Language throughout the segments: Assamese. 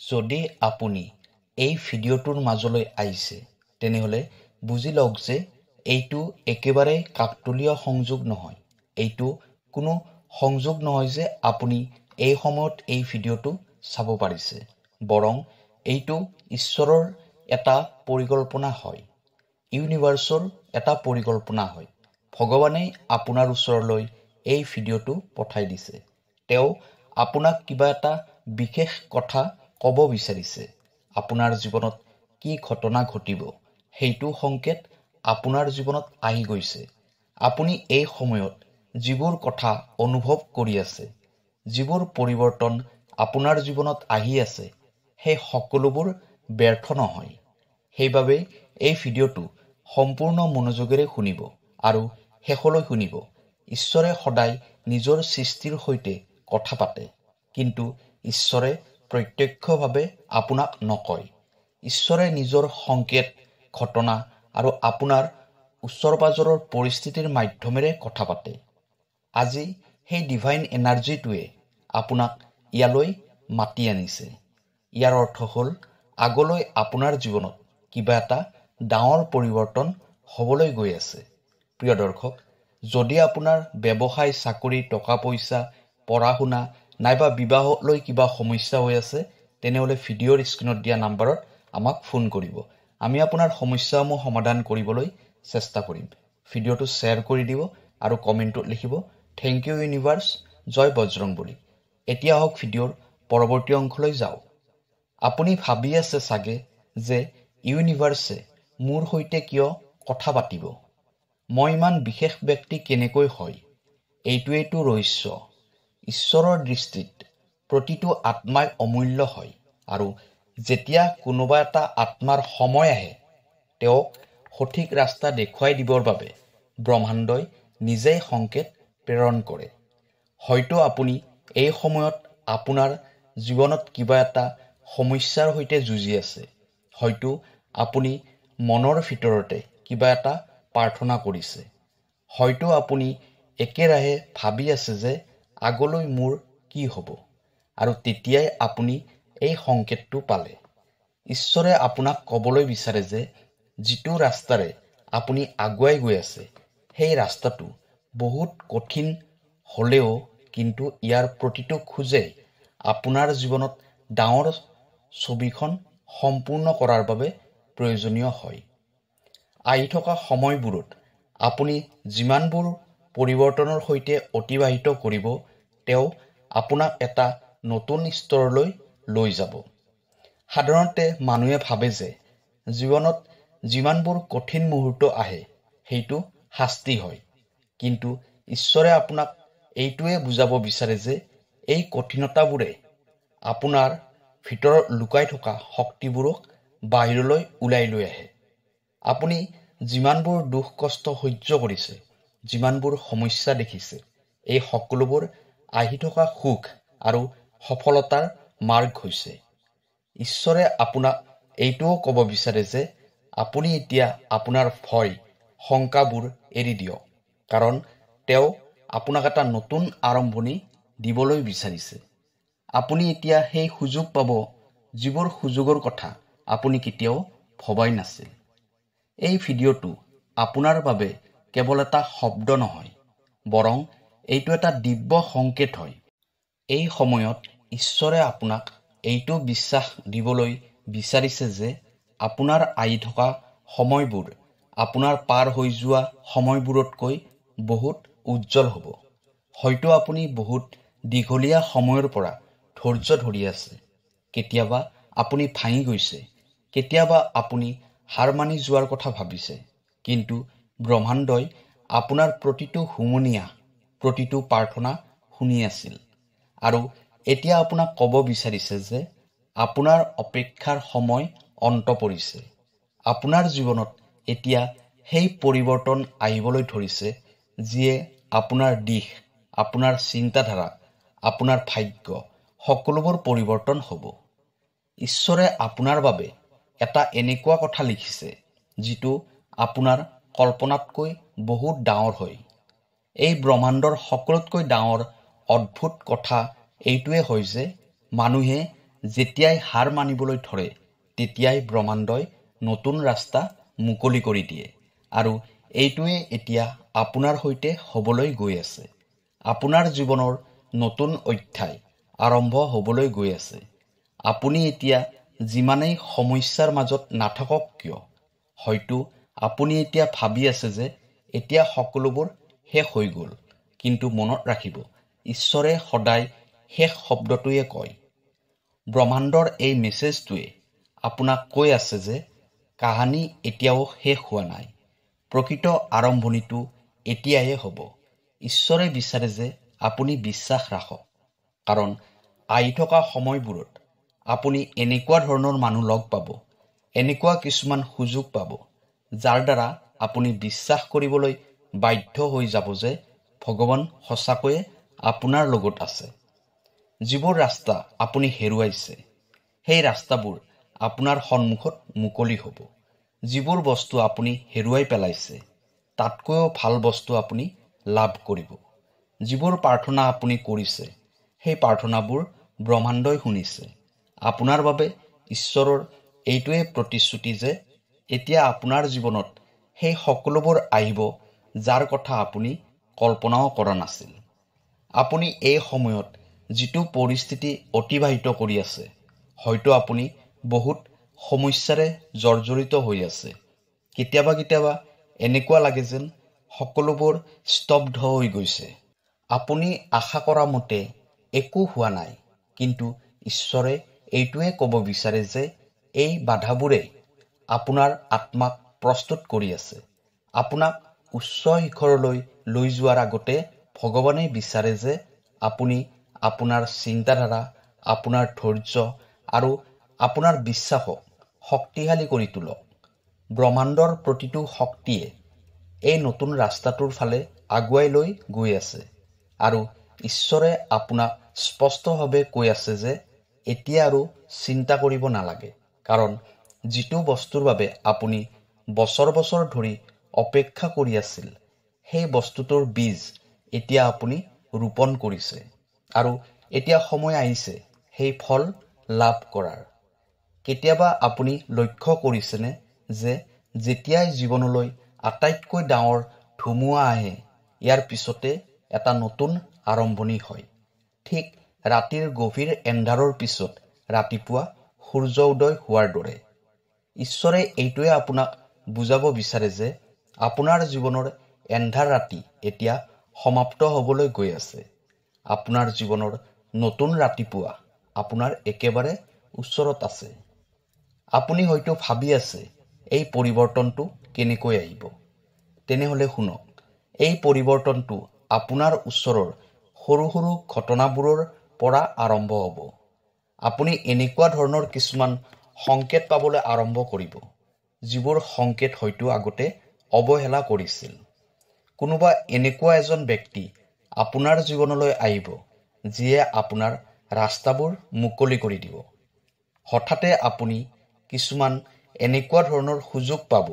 যদি আপুনি এই ভিডিঅ'টোৰ মাজলৈ আহিছে তেনেহলে বুজি লওক যে এইটো একেবাৰে কাকতলীয় সংযোগ নহয়। এইটো কোনো সংযোগ নহয় যে আপুনি এই সময়ত এই ভিডিঅ'টো চাব পাৰিছে, বৰং এইটো ঈশ্বৰৰ এটা পৰিকল্পনা হয়, ইউনিভাৰ্ছৰ এটা পৰিকল্পনা হয়। ভগৱানে আপোনাৰ ওচৰলৈ এই ভিডিঅ'টো পঠাই দিছে। তেওঁ আপোনাক কিবা এটা বিশেষ কথা ক'ব বিচাৰিছে। আপোনাৰ জীৱনত কি ঘটনা ঘটিব সেইটো সংকেত আপোনাৰ জীৱনত আহি গৈছে। আপুনি এই সময়ত যিবোৰ কথা অনুভৱ কৰি আছে, যিবোৰ পৰিৱৰ্তন আপোনাৰ জীৱনত আহি আছে, সেই সকলোবোৰ ব্যৰ্থ নহয়। সেইবাবে এই ভিডিঅ'টো সম্পূৰ্ণ মনোযোগেৰে শুনিব আৰু শেষলৈ শুনিব। ঈশ্বৰে সদায় নিজৰ সৃষ্টিৰ সৈতে কথা পাতে, কিন্তু ঈশ্বৰে প্ৰত্যক্ষভাৱে আপোনাক নকয়। ঈশ্বৰে নিজৰ সংকেত, ঘটনা আৰু আপোনাৰ ওচৰ-পাজৰৰ পৰিস্থিতিৰ মাধ্যমেৰে কথা পাতে। আজি সেই ডিভাইন এনাৰ্জিটোৱে আপোনাক ইয়ালৈ মাতি আনিছে। ইয়াৰ অৰ্থ হ'ল আগলৈ আপোনাৰ জীৱনত কিবা এটা ডাঙৰ পৰিৱৰ্তন হ'বলৈ গৈ আছে। প্ৰিয় দৰ্শক, যদি আপোনাৰ ব্যৱসায়, চাকৰি, টকা-পইচা, পঢ়া-শুনা নাইবা বিবাহলৈ কিবা সমস্যা হৈ আছে, তেনেহ'লে ভিডিঅ'ৰ স্ক্ৰীণত দিয়া নম্বৰত আমাক ফোন কৰিব। আমি আপোনাৰ সমস্যাসমূহ সমাধান কৰিবলৈ চেষ্টা কৰিম। ভিডিঅ'টো শ্বেয়াৰ কৰি দিব আৰু কমেণ্টত লিখিব, থেংক ইউ ইউনিভাৰ্ছ, জয় বজৰংবলী। এতিয়া আহক ভিডিঅ'ৰ পৰৱৰ্তী অংশলৈ যাওঁ। আপুনি ভাবি আছে চাগে যে ইউনিভাৰ্ছে মোৰ সৈতে কিয় কথা পাতিব? মই ইমান বিশেষ ব্যক্তি কেনেকৈ হয়? এইটোৱেইটো ৰহস্য। ঈশ্বৰৰ দৃষ্টিত প্ৰতিটো আত্মাই অমূল্য হয়, আৰু যেতিয়া কোনোবা এটা আত্মাৰ সময় আহে, তেওঁক সঠিক ৰাস্তা দেখুৱাই দিবৰ বাবে ব্ৰহ্মাণ্ডই নিজেই সংকেত প্ৰেৰণ কৰে। হয়তো আপুনি এই সময়ত আপোনাৰ জীৱনত কিবা এটা সমস্যাৰ সৈতে যুঁজি আছে। হয়তো আপুনি মনৰ ভিতৰতে কিবা এটা প্ৰাৰ্থনা কৰিছে। হয়তো আপুনি একেৰাহে ভাবি আছে যে আগলৈ মোৰ কি হ'ব, আৰু তেতিয়াই আপুনি এই সংকেতটো পালে। ঈশ্বৰে আপোনাক ক'বলৈ বিচাৰে যে যিটো ৰাস্তাৰে আপুনি আগুৱাই গৈ আছে, সেই ৰাস্তাটো বহুত কঠিন হ'লেও কিন্তু ইয়াৰ প্ৰতিটো খোজেই আপোনাৰ জীৱনত ডাঙৰ ছবিখন সম্পূৰ্ণ কৰাৰ বাবে প্ৰয়োজনীয় হয়। আহি থকা সময়বোৰত আপুনি যিমানবোৰ পৰিৱৰ্তনৰ সৈতে অতিবাহিত কৰিব, তেওঁ আপোনাক এটা নতুন স্তৰলৈ লৈ যাব। সাধাৰণতে মানুহে ভাবে যে জীৱনত যিমানবোৰ কঠিন মুহূৰ্ত আহে সেইটো শাস্তি হয়, কিন্তু ঈশ্বৰে আপোনাক এইটোৱে বুজাব বিচাৰে যে এই কঠিনতাবোৰে আপোনাৰ ভিতৰত লুকাই থকা শক্তিবোৰক বাহিৰলৈ ওলাই লৈ আহে। আপুনি যিমানবোৰ দুখ কষ্ট সহ্য কৰিছে, যিমানবোৰ সমস্যা দেখিছে, এই সকলোবোৰ আহি থকা সুখ আৰু সফলতাৰ মাৰ্গ হৈছে। ঈশ্বৰে আপোনাক এইটোও ক'ব বিচাৰে যে আপুনি এতিয়া আপোনাৰ ভয়, শংকাবোৰ এৰি দিয়ক, কাৰণ তেওঁ আপোনাক এটা নতুন আৰম্ভণি দিবলৈ বিচাৰিছে। আপুনি এতিয়া সেই সুযোগ পাব যিবোৰ সুযোগৰ কথা আপুনি কেতিয়াও ভবাই নাছিল। এই ভিডিঅ'টো আপোনাৰ বাবে কেৱল এটা শব্দ নহয়, বৰং এইটো এটা দিব্য সংকেত হয়। এই সময়ত ঈশ্বৰে আপোনাক এইটো বিশ্বাস দিবলৈ বিচাৰিছে যে আপোনাৰ আহি থকা সময়বোৰ আপোনাৰ পাৰ হৈ যোৱা সময়বোৰতকৈ বহুত উজ্জ্বল হ'ব। হয়তো আপুনি বহুত দীঘলীয়া সময়ৰ পৰা ধৈৰ্য ধৰি আছে। কেতিয়াবা আপুনি ভাঙি গৈছে, কেতিয়াবা আপুনি হাৰ মানি যোৱাৰ কথা ভাবিছে, কিন্তু ব্ৰহ্মাণ্ডই আপোনাৰ প্ৰতিটো হুমুনিয়া, প্ৰতিটো প্ৰাৰ্থনা শুনি আছিল, আৰু এতিয়া আপোনাক ক'ব বিচাৰিছে যে আপোনাৰ অপেক্ষাৰ সময় অন্ত পৰিছে। আপোনাৰ জীৱনত এতিয়া সেই পৰিৱৰ্তন আহিবলৈ ধৰিছে যিয়ে আপোনাৰ দিশ, আপোনাৰ চিন্তাধাৰা, আপোনাৰ ভাগ্য সকলোবোৰ পৰিৱৰ্তন হ'ব। ঈশ্বৰে আপোনাৰ বাবে এটা এনেকুৱা কথা লিখিছে যিটো আপোনাৰ কল্পনাতকৈ বহুত ডাঙৰ হয়। এই ব্ৰহ্মাণ্ডৰ সকলোতকৈ ডাঙৰ অদ্ভুত কথা এইটোৱে হয় যে মানুহে যেতিয়াই হাৰ মানিবলৈ ধৰে তেতিয়াই ব্ৰহ্মাণ্ডই নতুন ৰাস্তা মুকলি কৰি দিয়ে আৰু এইটোৱে এতিয়া আপোনাৰ সৈতে হ'বলৈ গৈ আছে। আপোনাৰ জীৱনৰ নতুন অধ্যায় আৰম্ভ হ'বলৈ গৈ আছে। আপুনি এতিয়া যিমানেই সমস্যাৰ মাজত নাথাকক কিয়, হয়তো আপুনি এতিয়া ভাবি আছে যে এতিয়া সকলোবোৰ শেষ হৈ গ'ল, কিন্তু মনত ৰাখিব, ঈশ্বৰে সদায় শেষ শব্দটোৱে কয়। ব্ৰহ্মাণ্ডৰ এই মেছেজটোৱে আপোনাক কৈ আছে যে কাহিনী এতিয়াও শেষ হোৱা নাই। প্ৰকৃত আৰম্ভণিটো এতিয়াহে হ'ব। ঈশ্বৰে বিচাৰে যে আপুনি বিশ্বাস ৰাখক, কাৰণ আহি থকা সময়বোৰত আপুনি এনেকুৱা ধৰণৰ মানুহ লগ পাব, এনেকুৱা কিছুমান সুযোগ পাব, যাৰ দ্বাৰা আপুনি বিশ্বাস কৰিবলৈ বাধ্য হৈ যাব যে ভগৱান সঁচাকৈয়ে আপোনাৰ লগত আছে। যিবোৰ ৰাস্তা আপুনি হেৰুৱাইছে, সেই ৰাস্তাবোৰ আপোনাৰ সন্মুখত মুকলি হ'ব। যিবোৰ বস্তু আপুনি হেৰুৱাই পেলাইছে, তাতকৈও ভাল বস্তু আপুনি লাভ কৰিব। যিবোৰ প্ৰাৰ্থনা আপুনি কৰিছে, সেই প্ৰাৰ্থনাবোৰ ব্ৰহ্মাণ্ডই শুনিছে। আপোনাৰ বাবে ঈশ্বৰৰ এইটোৱে প্ৰতিশ্ৰুতি যে এতিয়া আপোনাৰ জীৱনত সেই সকলোবোৰ আহিব যাৰ কথা আপুনি কল্পনাও কৰা নাছিল। আপুনি এই সময়ত যিটো পৰিস্থিতি অতিবাহিত কৰি আছে, হয়তো আপুনি বহুত সমস্যাৰে জৰ্জৰিত হৈ আছে। কেতিয়াবা কেতিয়াবা এনেকুৱা লাগে যেন সকলোবোৰ স্তব্ধ হৈ গৈছে। আপুনি আশা কৰা মতে একো হোৱা নাই, কিন্তু ঈশ্বৰে এইটোৱে ক'ব বিচাৰে যে এই বাধাবোৰে আপোনাৰ আত্মাক প্ৰস্তুত কৰি আছে। আপোনাক উচ্চ শিখৰলৈ লৈ যোৱাৰ আগতে ভগৱানে বিচাৰে যে আপুনি আপোনাৰ চিন্তাধাৰা, আপোনাৰ ধৈৰ্য আৰু আপোনাৰ বিশ্বাসক শক্তিশালী কৰি তোলক। ব্ৰহ্মাণ্ডৰ প্ৰতিটো শক্তিয়ে এই নতুন ৰাস্তাটোৰ ফালে আগুৱাই লৈ গৈ আছে আৰু ঈশ্বৰে আপোনাক স্পষ্টভাৱে কৈ আছে যে এতিয়া আৰু চিন্তা কৰিব নালাগে, কাৰণ যিটো বস্তুৰ বাবে আপুনি বছৰ বছৰ ধৰি অপেক্ষা কৰি আছিল, সেই বস্তুটোৰ বীজ এতিয়া আপুনি ৰোপণ কৰিছে আৰু এতিয়া সময় আহিছে সেই ফল লাভ কৰাৰ। কেতিয়াবা আপুনি লক্ষ্য কৰিছেনে যে যেতিয়াই জীৱনলৈ আটাইতকৈ ডাঙৰ ধুমুহা আহে, ইয়াৰ পিছতে এটা নতুন আৰম্ভণি হয়। ঠিক ৰাতিৰ গভীৰ এন্ধাৰৰ পিছত ৰাতিপুৱা সূৰ্য উদয় হোৱাৰ দৰে। ঈশ্বৰে এইটোৱে আপোনাক বুজাব বিচাৰে যে আপোনাৰ জীৱনৰ এন্ধাৰ ৰাতি এতিয়া সমাপ্ত হ'বলৈ গৈ আছে। আপোনাৰ জীৱনৰ নতুন ৰাতিপুৱা আপোনাৰ একেবাৰে ওচৰত আছে। আপুনি হয়তো ভাবি আছে এই পৰিৱৰ্তনটো কেনেকৈ আহিব। তেনেহ'লে শুনক, এই পৰিৱৰ্তনটো আপোনাৰ ওচৰৰ সৰু সৰু ঘটনাবোৰৰ পৰা আৰম্ভ হ'ব। আপুনি এনেকুৱা ধৰণৰ কিছুমান সংকেত পাবলৈ আৰম্ভ কৰিব, যিবোৰ সংকেত হয়তো আগতে অৱহেলা কৰিছিল। কোনোবা এনেকুৱা এজন ব্যক্তি আপোনাৰ জীৱনলৈ আহিব, যিয়ে আপোনাৰ ৰাস্তাবোৰ মুকলি কৰি দিব। হঠাতে আপুনি কিছুমান এনেকুৱা ধৰণৰ সুযোগ পাব,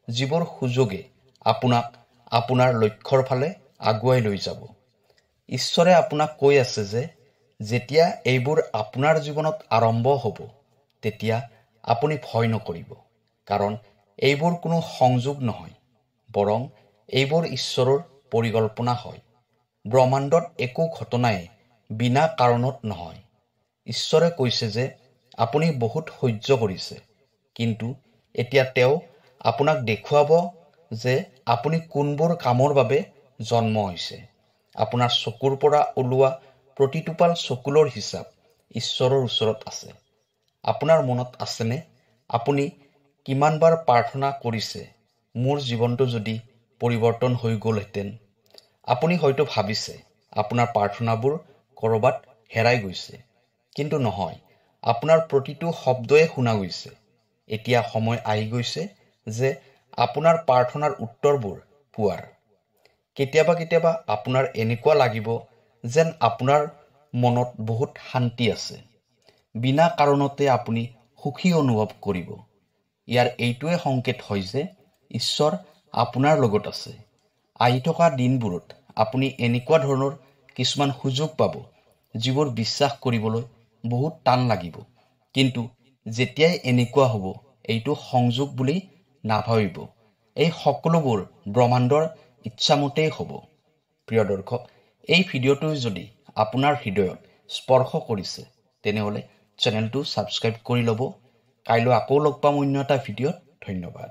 যিবোৰ সুযোগে আপোনাক আপোনাৰ লক্ষ্যৰ ফালে আগুৱাই লৈ যাব। ঈশ্বৰে আপোনাক কৈ আছে যে যেতিয়া এইবোৰ আপোনাৰ জীৱনত আৰম্ভ হ'ব, তেতিয়া আপুনি ভয় নকৰিব, কাৰণ এইবোৰ কোনো সংযোগ নহয়, বৰং এইবোৰ ঈশ্বৰৰ পৰিকল্পনা হয়। ব্ৰহ্মাণ্ডত একো ঘটনাই বিনা কাৰণত নহয়। ঈশ্বৰে কৈছে যে আপুনি বহুত সহ্য কৰিছে, কিন্তু এতিয়া তেওঁ আপোনাক দেখুৱাব যে আপুনি কোনবোৰ কামৰ বাবে জন্ম হৈছে। আপোনাৰ চকুৰ পৰা ওলোৱা প্ৰতিটোপাল চকুলৰ হিচাপ ঈশ্বৰৰ ওচৰত আছে। আপোনাৰ মনত আছেনে আপুনি কিমানবাৰ প্ৰাৰ্থনা কৰিছে, মোৰ জীৱনটো যদি পৰিৱৰ্তন হৈ গ'লহেঁতেন? আপুনি হয়তো ভাবিছে আপোনাৰ প্ৰাৰ্থনাবোৰ ক'ৰবাত হেৰাই গৈছে, কিন্তু নহয়, আপোনাৰ প্ৰতিটো শব্দই শুনা গৈছে। এতিয়া সময় আহি গৈছে যে আপোনাৰ প্ৰাৰ্থনাৰ উত্তৰবোৰ পোৱাৰ। কেতিয়াবা কেতিয়াবা আপোনাৰ এনেকুৱা লাগিব যেন আপোনাৰ মনত বহুত শান্তি আছে। বিনা কাৰণতে আপুনি সুখী অনুভৱ কৰিব। ইয়াৰ এইটোৱে সংকেত হয় যে ঈশ্বৰ আপোনাৰ লগত আছে। আহি থকা দিনবোৰত আপুনি এনেকুৱা ধৰণৰ কিছুমান সুযোগ পাব, যিবোৰ বিশ্বাস কৰিবলৈ বহুত টান লাগিব, কিন্তু যেতিয়াই এনেকুৱা হ'ব এইটো সংযোগ বুলি নাভাবিব। এই সকলোবোৰ ব্ৰহ্মাণ্ডৰ ইচ্ছামতেই হ'ব। প্ৰিয় দৰ্শক, এই ভিডিঅ'টো যদি আপোনাৰ হৃদয়ত স্পৰ্শ কৰিছে তেনেহ'লে চেনেলটো ছাবস্ক্ৰাইব কৰি ল'ব। কাইলৈ আকৌ লগ পাম অন্য এটা ভিডিঅ'ত। ধন্যবাদ।